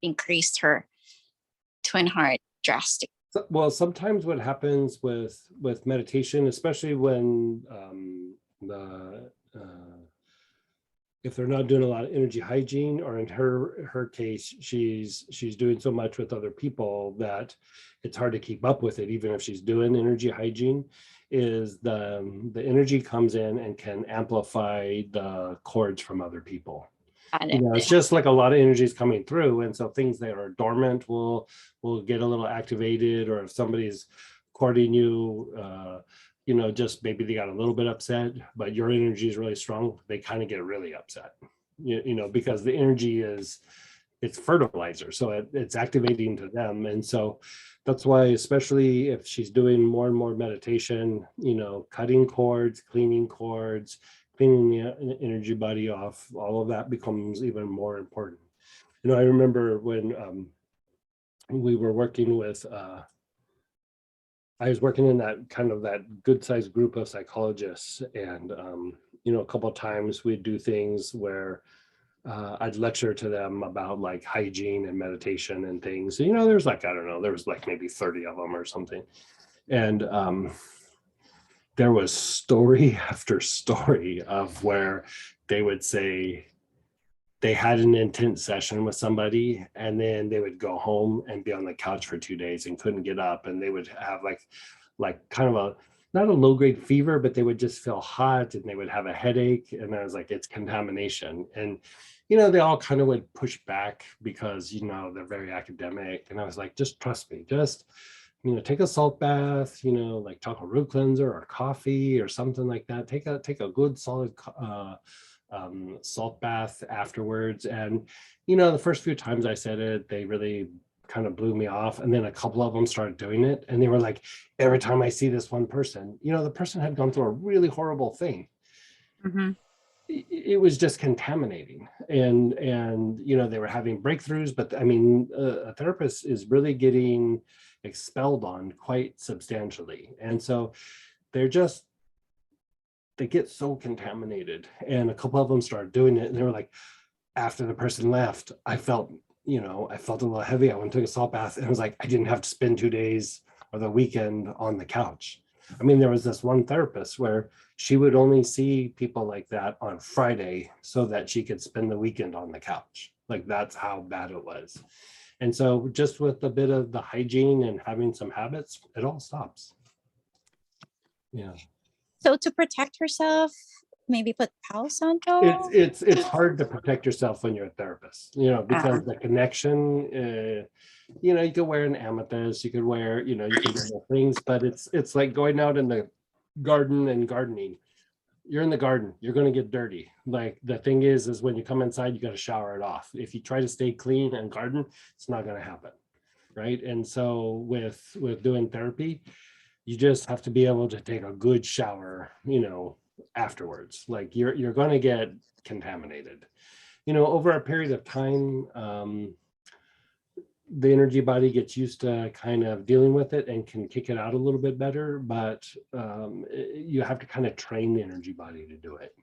increased her twin heart drastically. Well, sometimes what happens with meditation, especially when if they're not doing a lot of energy hygiene, or in her case, she's doing so much with other people that it's hard to keep up with it, even if she's doing energy hygiene, is the energy comes in and can amplify the cords from other people. It's just like a lot of energy is coming through, and so things that are dormant will get a little activated, or if somebody's courting you, just maybe they got a little bit upset, but your energy is really strong, they kind of get really upset, because the energy it's fertilizer, so it's activating to them. And so that's why, especially if she's doing more and more meditation, cutting cords, cleaning cords, cleaning the energy body off, all of that becomes even more important. I remember when we were working with I was working in that kind of that good sized group of psychologists, and a couple of times we'd do things where I'd lecture to them about like hygiene and meditation and things. There's like, I don't know, there was like maybe 30 of them or something. And there was story after story of where they would say they had an intense session with somebody, and then they would go home and be on the couch for 2 days and couldn't get up, and they would have like kind of a, not a low grade fever, but they would just feel hot and they would have a headache. And I was like, it's contamination. And they all kind of would push back because they're very academic, and I was like, just trust me, just take a salt bath, like chocolate root cleanser or coffee or something like that. Take a good solid salt bath afterwards. And the first few times I said it, they really kind of blew me off, and then a couple of them started doing it, and they were like, every time I see this one person, the person had gone through a really horrible thing. Mm-hmm. It was just contaminating, and they were having breakthroughs, but I mean, a therapist is really getting expelled on quite substantially, and so they get so contaminated. And a couple of them started doing it, and they were like, after the person left, I felt a little heavy. I went and took a salt bath, and it was like I didn't have to spend 2 days or the weekend on the couch. I mean, there was this one therapist where she would only see people like that on Friday so that she could spend the weekend on the couch. Like, that's how bad it was. And so just with a bit of the hygiene and having some habits, it all stops. Yeah. So to protect herself, maybe put Palo Santo? It's hard to protect yourself when you're a therapist, because the connection, you could wear an amethyst, you could wear, you could do things, but it's like going out in the garden and gardening. You're in the garden, you're going to get dirty. Like, the thing is when you come inside, you got to shower it off. If you try to stay clean and garden, it's not going to happen. Right. And so with doing therapy, you just have to be able to take a good shower, afterwards. Like, you're going to get contaminated, over a period of time. The energy body gets used to kind of dealing with it and can kick it out a little bit better, but you have to kind of train the energy body to do it.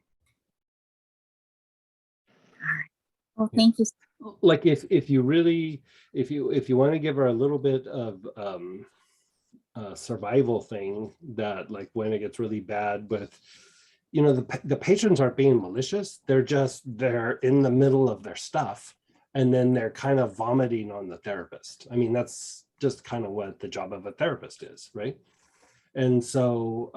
All right. Well, thank you. Like, if you want to give her a little bit of survival thing, that like when it gets really bad with, the patients aren't being malicious, they're in the middle of their stuff, and then they're kind of vomiting on the therapist. I mean, that's just kind of what the job of a therapist is, right? And so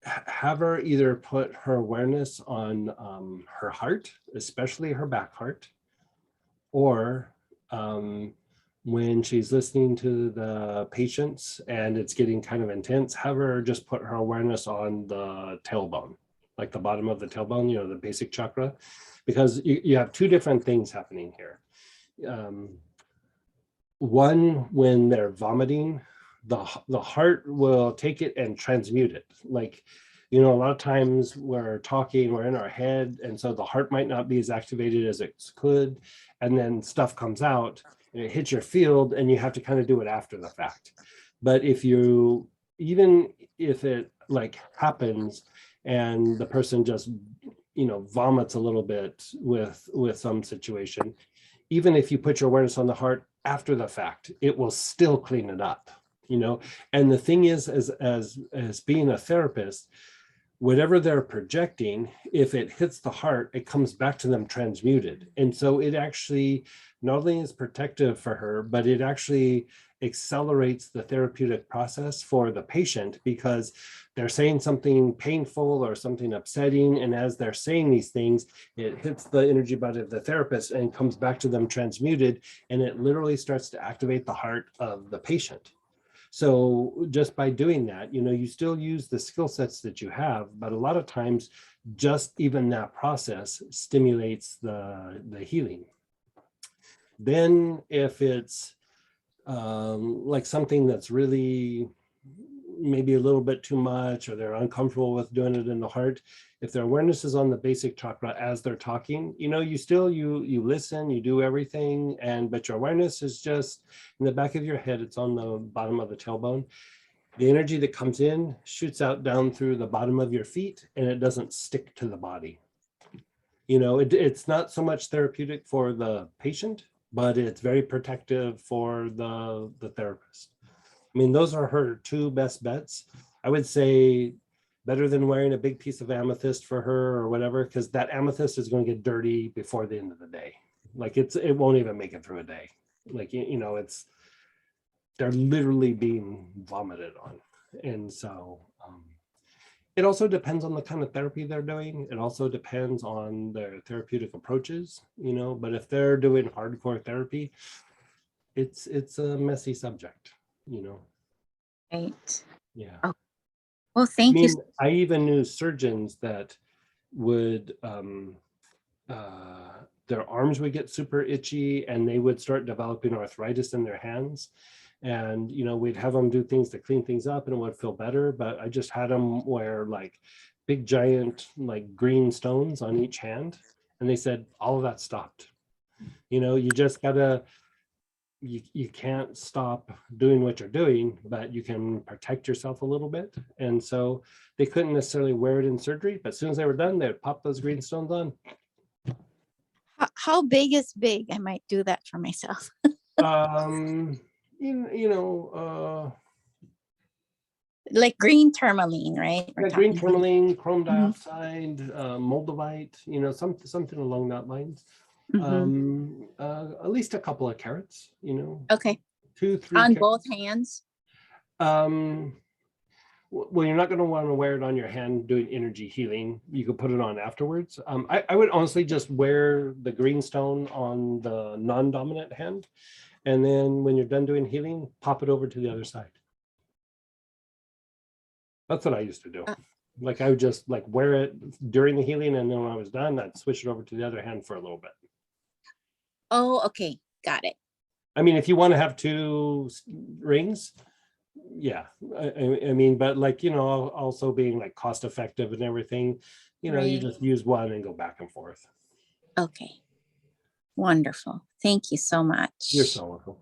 have her either put her awareness on her heart, especially her back heart, or when she's listening to the patients and it's getting kind of intense, have her just put her awareness on the tailbone, like the bottom of the tailbone, the basic chakra, because you have two different things happening here. One, when they're vomiting, the heart will take it and transmute it. Like, a lot of times we're talking, we're in our head, and so the heart might not be as activated as it could, and then stuff comes out and it hits your field, and you have to kind of do it after the fact. But even if it like happens and the person just vomits a little bit with some situation, even if you put your awareness on the heart after the fact, it will still clean it up, And the thing is, as being a therapist, whatever they're projecting, if it hits the heart, it comes back to them transmuted. And so it actually not only is protective for her, but it actually accelerates the therapeutic process for the patient, because they're saying something painful or something upsetting. And as they're saying these things, it hits the energy body of the therapist and comes back to them transmuted. And it literally starts to activate the heart of the patient. So just by doing that, you still use the skill sets that you have, but a lot of times just even that process stimulates the healing. Then if it's like something that's really maybe a little bit too much, or they're uncomfortable with doing it in the heart, if their awareness is on the basic chakra as they're talking, you still you listen, you do everything, but your awareness is just in the back of your head. It's on the bottom of the tailbone. The energy that comes in shoots out down through the bottom of your feet, and it doesn't stick to the body. It's not so much therapeutic for the patient, but it's very protective for the therapist. I mean, those are her two best bets. I would say better than wearing a big piece of amethyst for her or whatever, because that amethyst is going to get dirty before the end of the day. Like it won't even make it through a day. Like, they're literally being vomited on. And so it also depends on the kind of therapy they're doing. It also depends on their therapeutic approaches, but if they're doing hardcore therapy, it's a messy subject. Right. Yeah. Oh, well, thank you. I even knew surgeons that would their arms would get super itchy, and they would start developing arthritis in their hands. And we'd have them do things to clean things up, and it would feel better. But I just had them wear like big giant like green stones on each hand, and they said all of that stopped. You just gotta, you can't stop doing what you're doing, but you can protect yourself a little bit. And so they couldn't necessarily wear it in surgery, but as soon as they were done, they'd pop those green stones on. How big is big? I might do that for myself. Like green tourmaline, right? We're Green talking tourmaline, chrome Mhm. dioxide, moldavite, something along that lines. At least a couple of carats, Okay. 2-3 On carats. both hands. Well, you're not going to want to wear it on your hand doing energy healing. You could put it on afterwards. I would honestly just wear the green stone on the non-dominant hand, and then when you're done doing healing, pop it over to the other side. That's what I used to do. Like I would just like wear it during the healing, and then when I was done, I'd switch it over to the other hand for a little bit. Oh, okay. Got it. I mean, if you want to have two rings, yeah. I mean, but like, also being like cost effective and everything, you Right. just use one and go back and forth. Okay. Wonderful. Thank you so much. You're so welcome.